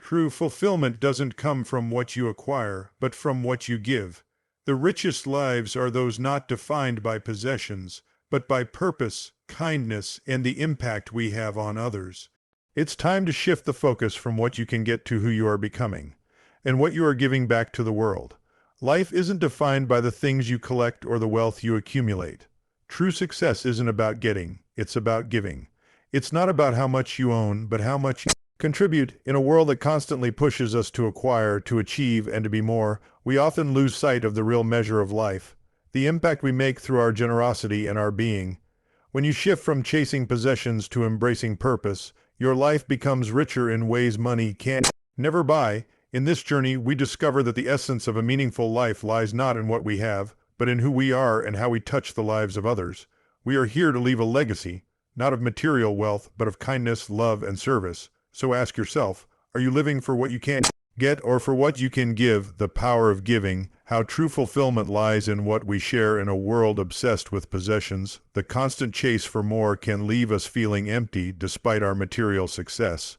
True fulfillment doesn't come from what you acquire, but from what you give. The richest lives are those not defined by possessions, but by purpose, kindness, and the impact we have on others. It's time to shift the focus from what you can get to who you are becoming, and what you are giving back to the world. Life isn't defined by the things you collect or the wealth you accumulate. True success isn't about getting, it's about giving. It's not about how much you own, but how much you contribute. In a world that constantly pushes us to acquire, to achieve, and to be more, we often lose sight of the real measure of life, the impact we make through our generosity and our being. When you shift from chasing possessions to embracing purpose, your life becomes richer in ways money can't never buy. In this journey, we discover that the essence of a meaningful life lies not in what we have, but in who we are and how we touch the lives of others. We are here to leave a legacy, not of material wealth, but of kindness, love, and service. So ask yourself, are you living for what you can't get or for what you can give? The power of giving, how true fulfillment lies in what we share. In a world obsessed with possessions, the constant chase for more can leave us feeling empty despite our material success.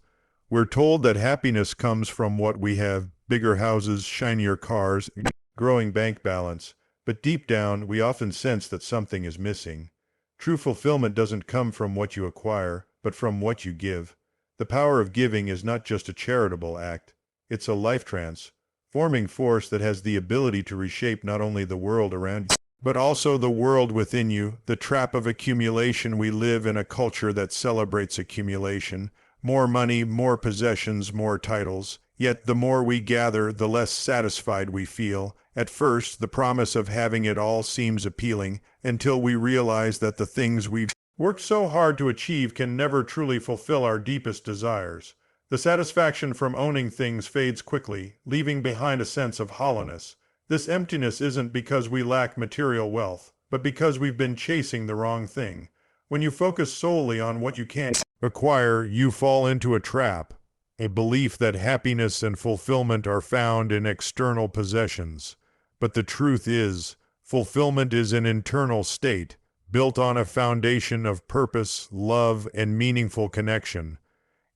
We're told that happiness comes from what we have, bigger houses, shinier cars, growing bank balance, but deep down we often sense that something is missing. True fulfillment doesn't come from what you acquire, but from what you give. The power of giving is not just a charitable act, it's a life transforming force that has the ability to reshape not only the world around you, but also the world within you. The trap of accumulation. We live in a culture that celebrates accumulation. More money, more possessions, more titles. Yet the more we gather, the less satisfied we feel. At first, the promise of having it all seems appealing, until we realize that the things we've worked so hard to achieve can never truly fulfill our deepest desires. The satisfaction from owning things fades quickly, leaving behind a sense of hollowness. This emptiness isn't because we lack material wealth, but because we've been chasing the wrong thing. When you focus solely on what you can't acquire, you fall into a trap, a belief that happiness and fulfillment are found in external possessions. But the truth is, fulfillment is an internal state, built on a foundation of purpose, love, and meaningful connection.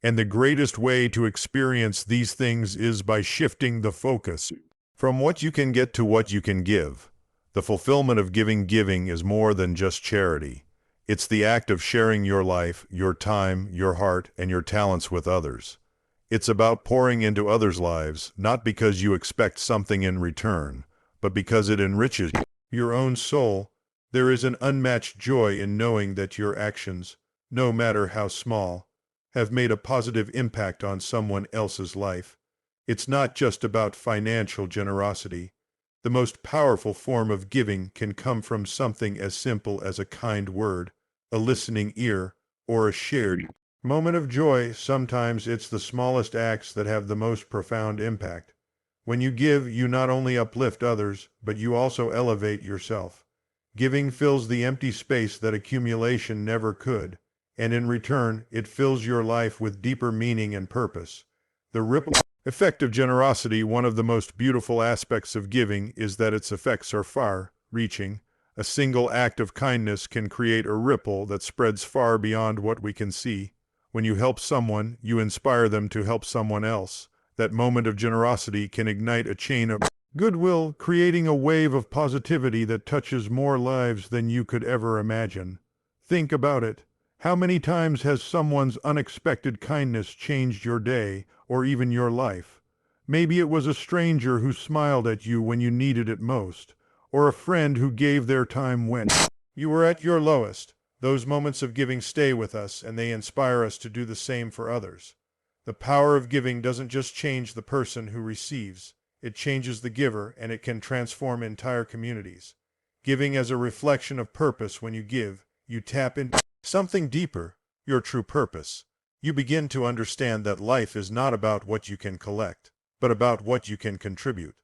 And the greatest way to experience these things is by shifting the focus from what you can get to what you can give. The fulfillment of giving is more than just charity. It's the act of sharing your life, your time, your heart, and your talents with others. It's about pouring into others' lives, not because you expect something in return, but because it enriches your own soul. There is an unmatched joy in knowing that your actions, no matter how small, have made a positive impact on someone else's life. It's not just about financial generosity. The most powerful form of giving can come from something as simple as a kind word, a listening ear, or a shared moment of joy. Sometimes it's the smallest acts that have the most profound impact. When you give, you not only uplift others, but you also elevate yourself. Giving fills the empty space that accumulation never could, and in return, it fills your life with deeper meaning and purpose. The ripple effect of generosity. One of the most beautiful aspects of giving is that its effects are far-reaching. A single act of kindness can create a ripple that spreads far beyond what we can see. When you help someone, you inspire them to help someone else. That moment of generosity can ignite a chain of goodwill, creating a wave of positivity that touches more lives than you could ever imagine. Think about it. How many times has someone's unexpected kindness changed your day, or even your life? Maybe it was a stranger who smiled at you when you needed it most, or a friend who gave their time when you were at your lowest. Those moments of giving stay with us, and they inspire us to do the same for others. The power of giving doesn't just change the person who receives, it changes the giver, and it can transform entire communities. Giving as a reflection of purpose. When you give, you tap into something deeper, your true purpose. You begin to understand that life is not about what you can collect, but about what you can contribute.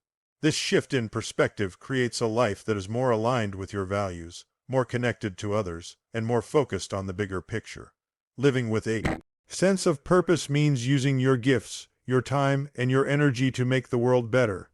This shift in perspective creates a life that is more aligned with your values, more connected to others, and more focused on the bigger picture. Living with a sense of purpose means using your gifts, your time, and your energy to make the world better.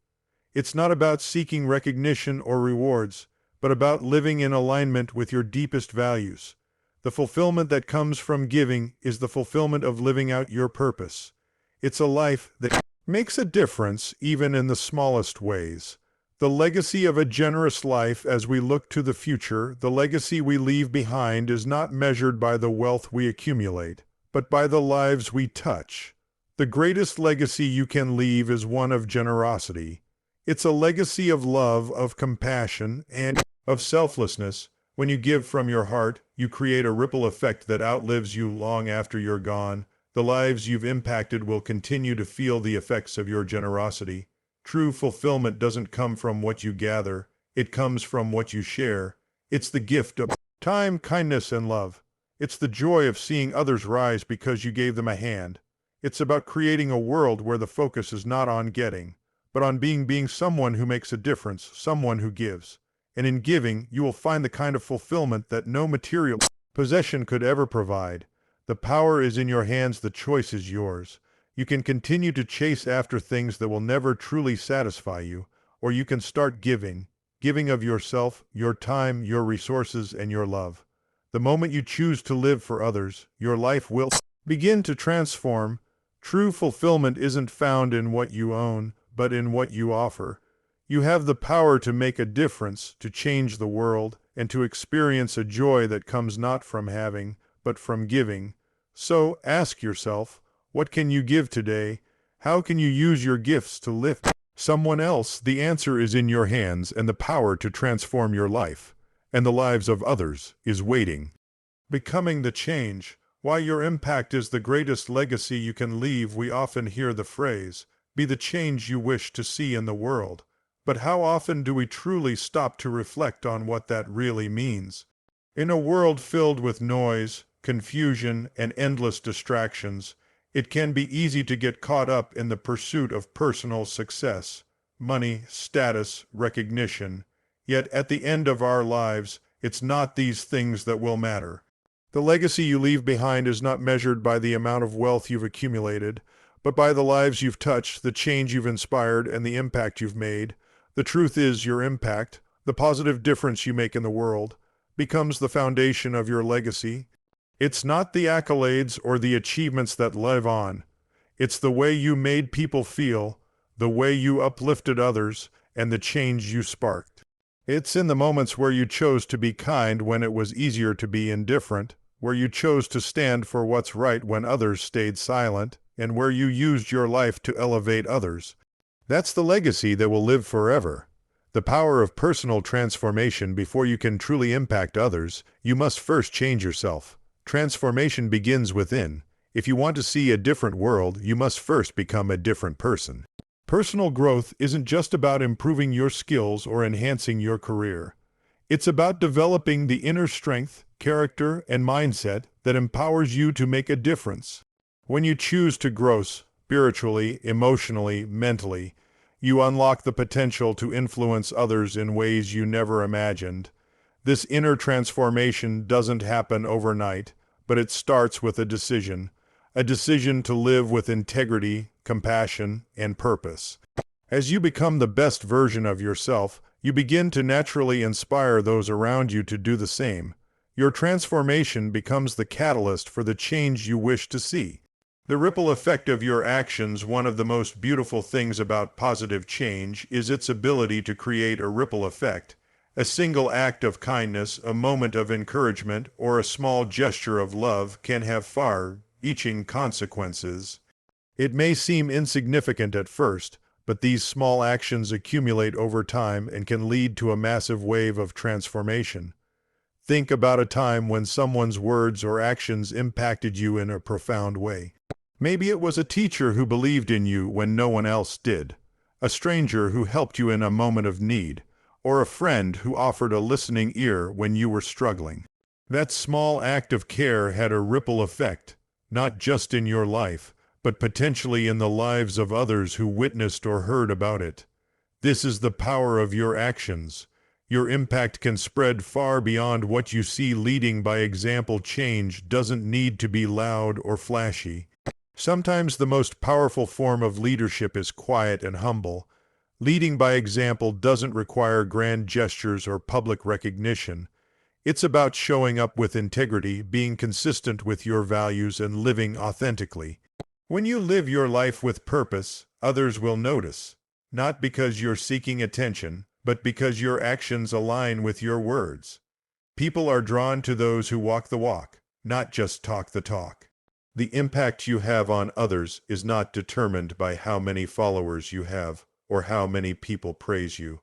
It's not about seeking recognition or rewards, but about living in alignment with your deepest values. The fulfillment that comes from giving is the fulfillment of living out your purpose. It's a life that makes a difference even in the smallest ways. The legacy of a generous life as we look to the future, the legacy we leave behind is not measured by the wealth we accumulate, but by the lives we touch. The greatest legacy you can leave is one of generosity. It's a legacy of love, of compassion, and of selflessness. When you give from your heart, you create a ripple effect that outlives you long after you're gone. The lives you've impacted will continue to feel the effects of your generosity. True fulfillment doesn't come from what you gather, it comes from what you share. It's the gift of time, kindness, and love. It's the joy of seeing others rise because you gave them a hand. It's about creating a world where the focus is not on getting, but on being someone who makes a difference, someone who gives. And in giving, you will find the kind of fulfillment that no material possession could ever provide. The power is in your hands, the choice is yours. You can continue to chase after things that will never truly satisfy you, or you can start giving of yourself, your time, your resources, and your love. The moment you choose to live for others, your life will begin to transform. True fulfillment isn't found in what you own, but in what you offer. You have the power to make a difference, to change the world, and to experience a joy that comes not from having, but from giving. So ask yourself, what can you give today? How can you use your gifts to lift someone else? The answer is in your hands, and the power to transform your life and the lives of others is waiting. Becoming the change. Why your impact is the greatest legacy you can leave. We often hear the phrase, be the change you wish to see in the world. But how often do we truly stop to reflect on what that really means? In a world filled with noise, confusion, and endless distractions, it can be easy to get caught up in the pursuit of personal success, money, status, recognition. Yet at the end of our lives, it's not these things that will matter. The legacy you leave behind is not measured by the amount of wealth you've accumulated, but by the lives you've touched, the change you've inspired, and the impact you've made. The truth is, your impact, the positive difference you make in the world, becomes the foundation of your legacy. It's not the accolades or the achievements that live on. It's the way you made people feel, the way you uplifted others, and the change you sparked. It's in the moments where you chose to be kind when it was easier to be indifferent, where you chose to stand for what's right when others stayed silent, and where you used your life to elevate others. That's the legacy that will live forever. The power of personal transformation. Before you can truly impact others, you must first change yourself. Transformation begins within. If you want to see a different world, you must first become a different person. Personal growth isn't just about improving your skills or enhancing your career. It's about developing the inner strength, character, and mindset that empowers you to make a difference. When you choose to grow spiritually, emotionally, mentally, you unlock the potential to influence others in ways you never imagined. This inner transformation doesn't happen overnight, but it starts with a decision to live with integrity, compassion, and purpose. As you become the best version of yourself, you begin to naturally inspire those around you to do the same. Your transformation becomes the catalyst for the change you wish to see. The ripple effect of your actions. One of the most beautiful things about positive change is its ability to create a ripple effect. A single act of kindness, a moment of encouragement, or a small gesture of love can have far-reaching consequences. It may seem insignificant at first, but these small actions accumulate over time and can lead to a massive wave of transformation. Think about a time when someone's words or actions impacted you in a profound way. Maybe it was a teacher who believed in you when no one else did, a stranger who helped you in a moment of need, or a friend who offered a listening ear when you were struggling. That small act of care had a ripple effect, not just in your life, but potentially in the lives of others who witnessed or heard about it. This is the power of your actions. Your impact can spread far beyond what you see. Leading by example. Change doesn't need to be loud or flashy. Sometimes the most powerful form of leadership is quiet and humble. Leading by example doesn't require grand gestures or public recognition. It's about showing up with integrity, being consistent with your values, and living authentically. When you live your life with purpose, others will notice, not because you're seeking attention, but because your actions align with your words. People are drawn to those who walk the walk, not just talk the talk. The impact you have on others is not determined by how many followers you have or how many people praise you.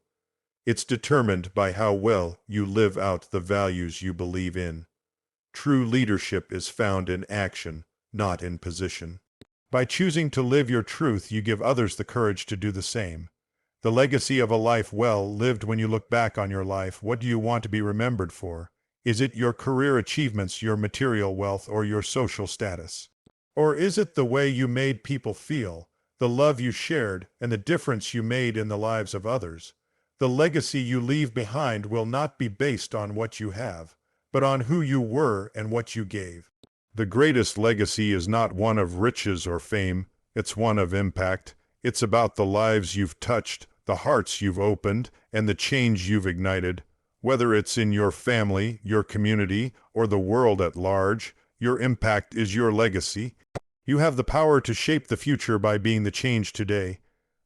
It's determined by how well you live out the values you believe in. True leadership is found in action, not in position. By choosing to live your truth, you give others the courage to do the same. The legacy of a life well lived. When you look back on your life, what do you want to be remembered for? Is it your career achievements, your material wealth, or your social status? Or is it the way you made people feel, the love you shared, and the difference you made in the lives of others? The legacy you leave behind will not be based on what you have, but on who you were and what you gave. The greatest legacy is not one of riches or fame, it's one of impact. It's about the lives you've touched, the hearts you've opened, and the change you've ignited. Whether it's in your family, your community, or the world at large, your impact is your legacy. You have the power to shape the future by being the change today.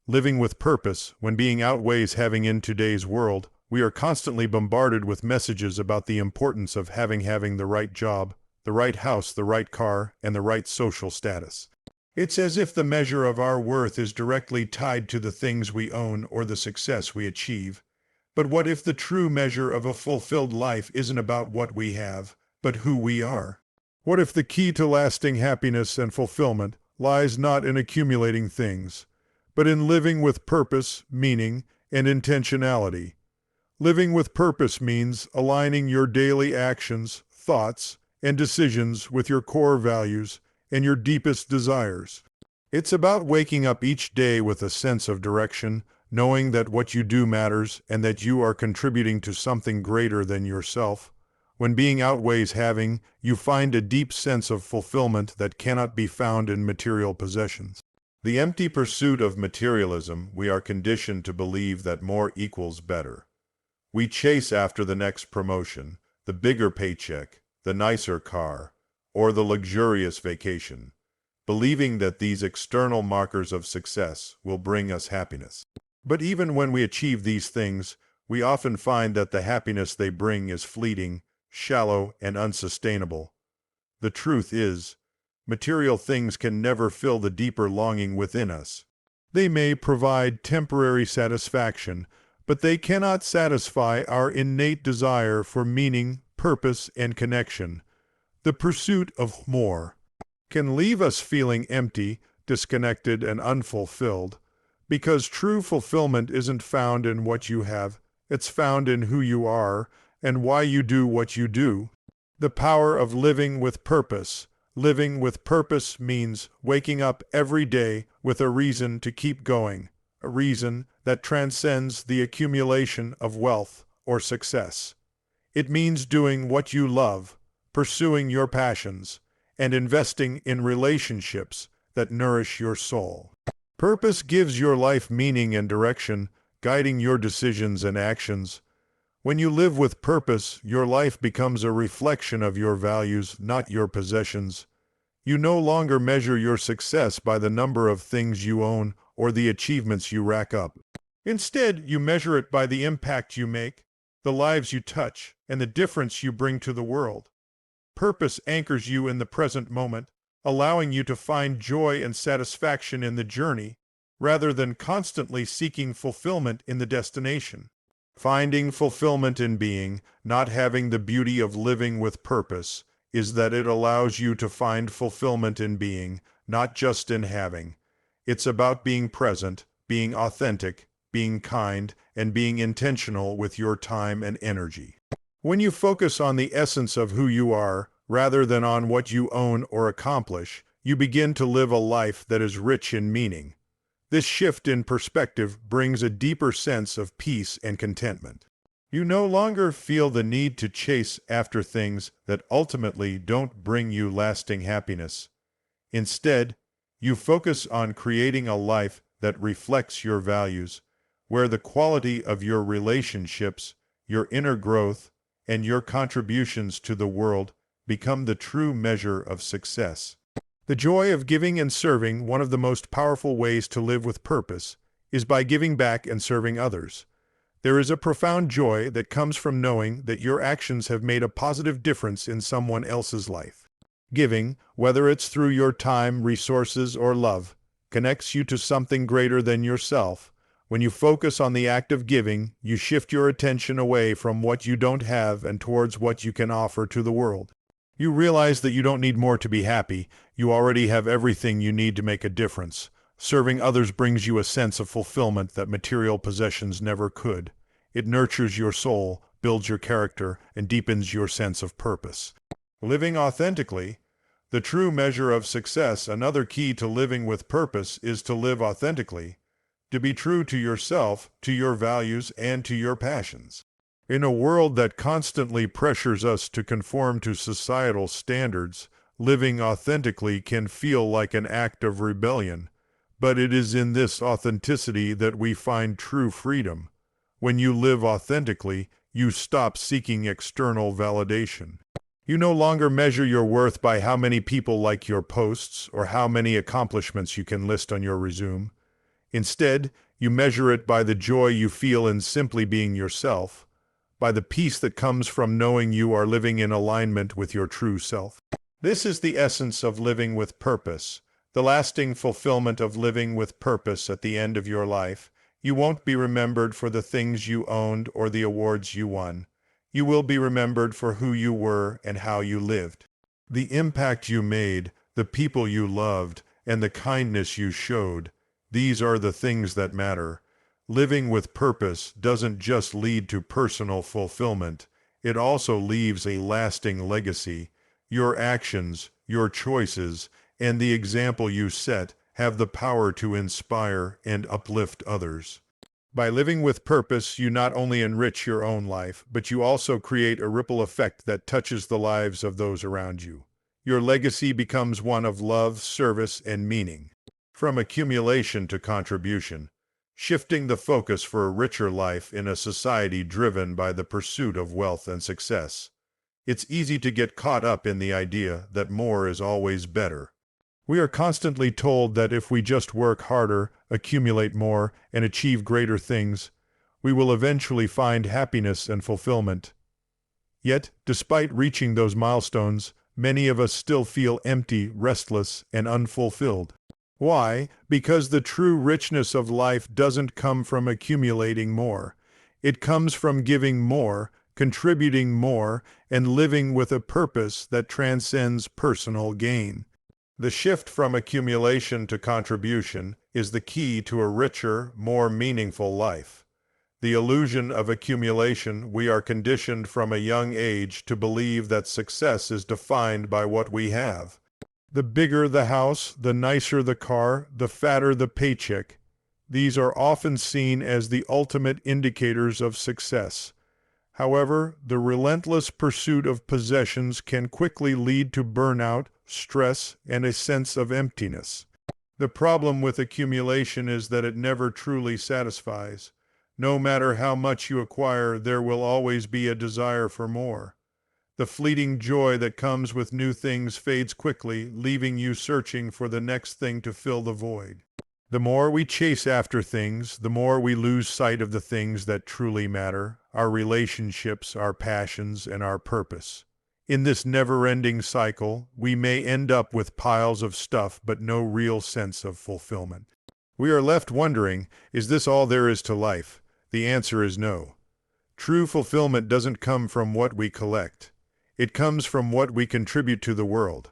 Living with purpose, when being outweighs having. In today's world, we are constantly bombarded with messages about the importance of having the right job, the right house, the right car, and the right social status. It's as if the measure of our worth is directly tied to the things we own or the success we achieve. But what if the true measure of a fulfilled life isn't about what we have, but who we are? What if the key to lasting happiness and fulfillment lies not in accumulating things, but in living with purpose, meaning, and intentionality? Living with purpose means aligning your daily actions, thoughts, and decisions with your core values and your deepest desires. It's about waking up each day with a sense of direction, knowing that what you do matters and that you are contributing to something greater than yourself. When being outweighs having, you find a deep sense of fulfillment that cannot be found in material possessions. The empty pursuit of materialism, we are conditioned to believe that more equals better. We chase after the next promotion, the bigger paycheck, the nicer car, or the luxurious vacation, believing that these external markers of success will bring us happiness. But even when we achieve these things, we often find that the happiness they bring is fleeting, shallow, and unsustainable. The truth is, material things can never fill the deeper longing within us. They may provide temporary satisfaction, but they cannot satisfy our innate desire for meaning, purpose, and connection. The pursuit of more can leave us feeling empty, disconnected, and unfulfilled, because true fulfillment isn't found in what you have, it's found in who you are and why you do what you do. The power of living with purpose. Living with purpose means waking up every day with a reason to keep going, a reason that transcends the accumulation of wealth or success. It means doing what you love, pursuing your passions, and investing in relationships that nourish your soul. Purpose gives your life meaning and direction, guiding your decisions and actions. When you live with purpose, your life becomes a reflection of your values, not your possessions. You no longer measure your success by the number of things you own or the achievements you rack up. Instead, you measure it by the impact you make, the lives you touch, and the difference you bring to the world. Purpose anchors you in the present moment, allowing you to find joy and satisfaction in the journey, rather than constantly seeking fulfillment in the destination. Finding fulfillment in being, not having the beauty of living with purpose, is that it allows you to find fulfillment in being, not just in having. It's about being present, being authentic, being kind, and being intentional with your time and energy. When you focus on the essence of who you are, rather than on what you own or accomplish, you begin to live a life that is rich in meaning. This shift in perspective brings a deeper sense of peace and contentment. You no longer feel the need to chase after things that ultimately don't bring you lasting happiness. Instead, you focus on creating a life that reflects your values, where the quality of your relationships, your inner growth, and your contributions to the world become the true measure of success. The joy of giving and serving, one of the most powerful ways to live with purpose, is by giving back and serving others. There is a profound joy that comes from knowing that your actions have made a positive difference in someone else's life. Giving, whether it's through your time, resources, or love, connects you to something greater than yourself. When you focus on the act of giving, you shift your attention away from what you don't have and towards what you can offer to the world. You realize that you don't need more to be happy. You already have everything you need to make a difference. Serving others brings you a sense of fulfillment that material possessions never could. It nurtures your soul, builds your character, and deepens your sense of purpose. Living authentically, the true measure of success. Another key to living with purpose is to live authentically, to be true to yourself, to your values, and to your passions. In a world that constantly pressures us to conform to societal standards, living authentically can feel like an act of rebellion. But it is in this authenticity that we find true freedom. When you live authentically, you stop seeking external validation. You no longer measure your worth by how many people like your posts or how many accomplishments you can list on your resume. Instead, you measure it by the joy you feel in simply being yourself, by the peace that comes from knowing you are living in alignment with your true self. This is the essence of living with purpose, the lasting fulfillment of living with purpose at the end of your life. You won't be remembered for the things you owned or the awards you won. You will be remembered for who you were and how you lived. The impact you made, the people you loved, and the kindness you showed, these are the things that matter. Living with purpose doesn't just lead to personal fulfillment, it also leaves a lasting legacy. Your actions, your choices, and the example you set have the power to inspire and uplift others. By living with purpose, you not only enrich your own life, but you also create a ripple effect that touches the lives of those around you. Your legacy becomes one of love, service, and meaning. From accumulation to contribution, shifting the focus for a richer life in a society driven by the pursuit of wealth and success. It's easy to get caught up in the idea that more is always better. We are constantly told that if we just work harder, accumulate more, and achieve greater things, we will eventually find happiness and fulfillment. Yet, despite reaching those milestones, many of us still feel empty, restless, and unfulfilled. Why? Because the true richness of life doesn't come from accumulating more. It comes from giving more, contributing more, and living with a purpose that transcends personal gain. The shift from accumulation to contribution is the key to a richer, more meaningful life. The illusion of accumulation. We are conditioned from a young age to believe that success is defined by what we have. The bigger the house, the nicer the car, the fatter the paycheck. These are often seen as the ultimate indicators of success. However, the relentless pursuit of possessions can quickly lead to burnout, stress, and a sense of emptiness. The problem with accumulation is that it never truly satisfies. No matter how much you acquire, there will always be a desire for more. The fleeting joy that comes with new things fades quickly, leaving you searching for the next thing to fill the void. The more we chase after things, the more we lose sight of the things that truly matter, our relationships, our passions, and our purpose. In this never-ending cycle, we may end up with piles of stuff but no real sense of fulfillment. We are left wondering, is this all there is to life? The answer is no. True fulfillment doesn't come from what we collect. It comes from what we contribute to the world.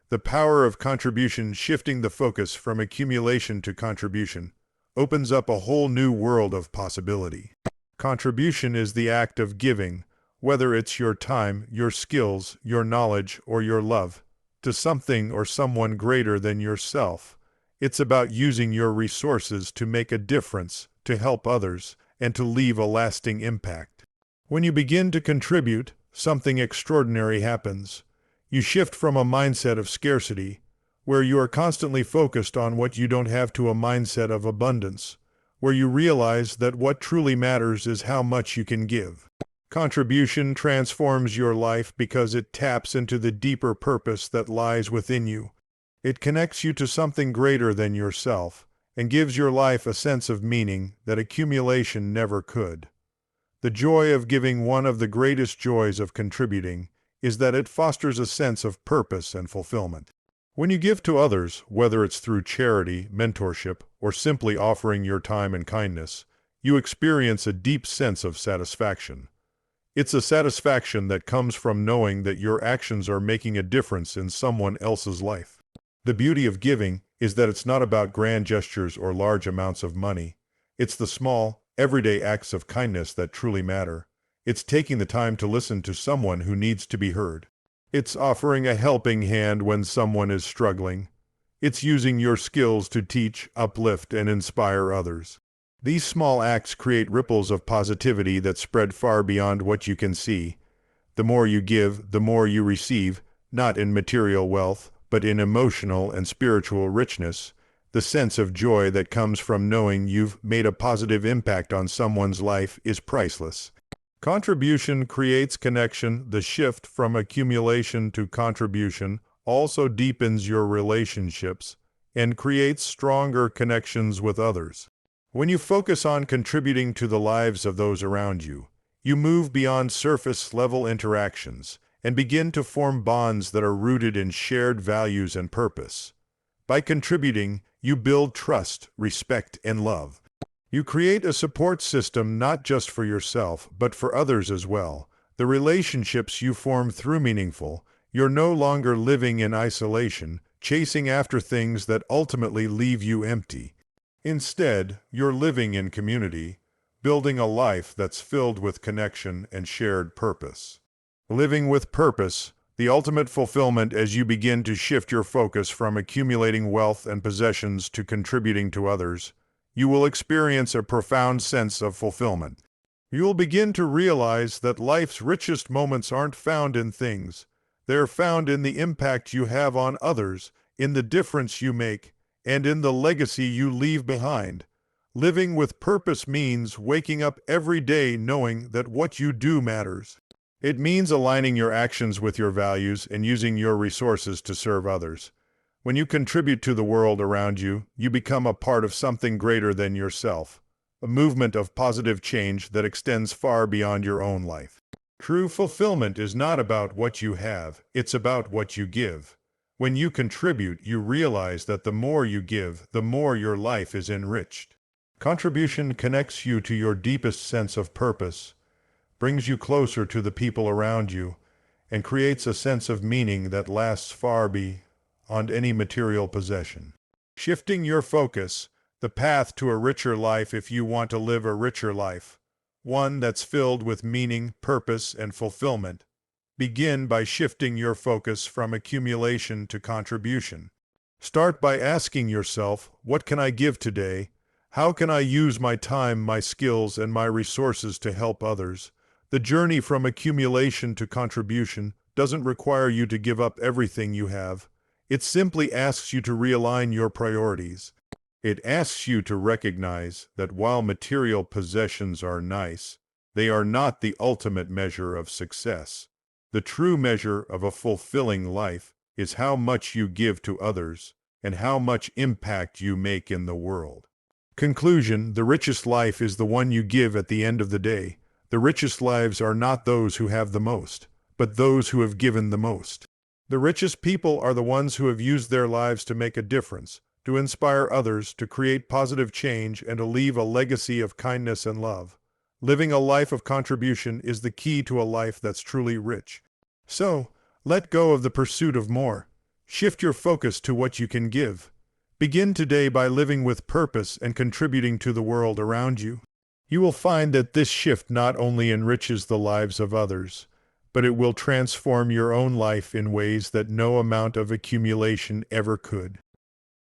The power of contribution, shifting the focus from accumulation to contribution, opens up a whole new world of possibility. Contribution is the act of giving, whether it's your time, your skills, your knowledge, or your love, to something or someone greater than yourself. It's about using your resources to make a difference, to help others, and to leave a lasting impact. When you begin to contribute, something extraordinary happens. You shift from a mindset of scarcity, where you are constantly focused on what you don't have, to a mindset of abundance, where you realize that what truly matters is how much you can give. Contribution transforms your life because it taps into the deeper purpose that lies within you. It connects you to something greater than yourself and gives your life a sense of meaning that accumulation never could. The joy of giving, one of the greatest joys of contributing, is that it fosters a sense of purpose and fulfillment. When you give to others, whether it's through charity, mentorship, or simply offering your time and kindness, you experience a deep sense of satisfaction. It's a satisfaction that comes from knowing that your actions are making a difference in someone else's life. The beauty of giving is that it's not about grand gestures or large amounts of money. It's the small, everyday acts of kindness that truly matter. It's taking the time to listen to someone who needs to be heard. It's offering a helping hand when someone is struggling. It's using your skills to teach, uplift, and inspire others. These small acts create ripples of positivity that spread far beyond what you can see. The more you give, the more you receive, not in material wealth, but in emotional and spiritual richness. The sense of joy that comes from knowing you've made a positive impact on someone's life is priceless. Contribution creates connection. The shift from accumulation to contribution also deepens your relationships and creates stronger connections with others. When you focus on contributing to the lives of those around you, you move beyond surface-level interactions and begin to form bonds that are rooted in shared values and purpose. By contributing, you build trust, respect, and love. You create a support system not just for yourself, but for others as well. The relationships you form through meaningful. You're no longer living in isolation, chasing after things that ultimately leave you empty. Instead, you're living in community, building a life that's filled with connection and shared purpose. Living with purpose, the ultimate fulfillment as you begin to shift your focus from accumulating wealth and possessions to contributing to others, you will experience a profound sense of fulfillment. You'll begin to realize that life's richest moments aren't found in things. They're found in the impact you have on others, in the difference you make, and in the legacy you leave behind. Living with purpose means waking up every day knowing that what you do matters. It means aligning your actions with your values and using your resources to serve others. When you contribute to the world around you, you become a part of something greater than yourself, a movement of positive change that extends far beyond your own life. True fulfillment is not about what you have, it's about what you give. When you contribute, you realize that the more you give, the more your life is enriched. Contribution connects you to your deepest sense of purpose, brings you closer to the people around you, and creates a sense of meaning that lasts far beyond any material possession. Shifting your focus, the path to a richer life. If you want to live a richer life, one that's filled with meaning, purpose, and fulfillment, begin by shifting your focus from accumulation to contribution. Start by asking yourself, what can I give today? How can I use my time, my skills, and my resources to help others? The journey from accumulation to contribution doesn't require you to give up everything you have. It simply asks you to realign your priorities. It asks you to recognize that while material possessions are nice, they are not the ultimate measure of success. The true measure of a fulfilling life is how much you give to others and how much impact you make in the world. Conclusion: the richest life is the one you give at the end of the day. The richest lives are not those who have the most, but those who have given the most. The richest people are the ones who have used their lives to make a difference, to inspire others, to create positive change, and to leave a legacy of kindness and love. Living a life of contribution is the key to a life that's truly rich. So, let go of the pursuit of more. Shift your focus to what you can give. Begin today by living with purpose and contributing to the world around you. You will find that this shift not only enriches the lives of others, but it will transform your own life in ways that no amount of accumulation ever could.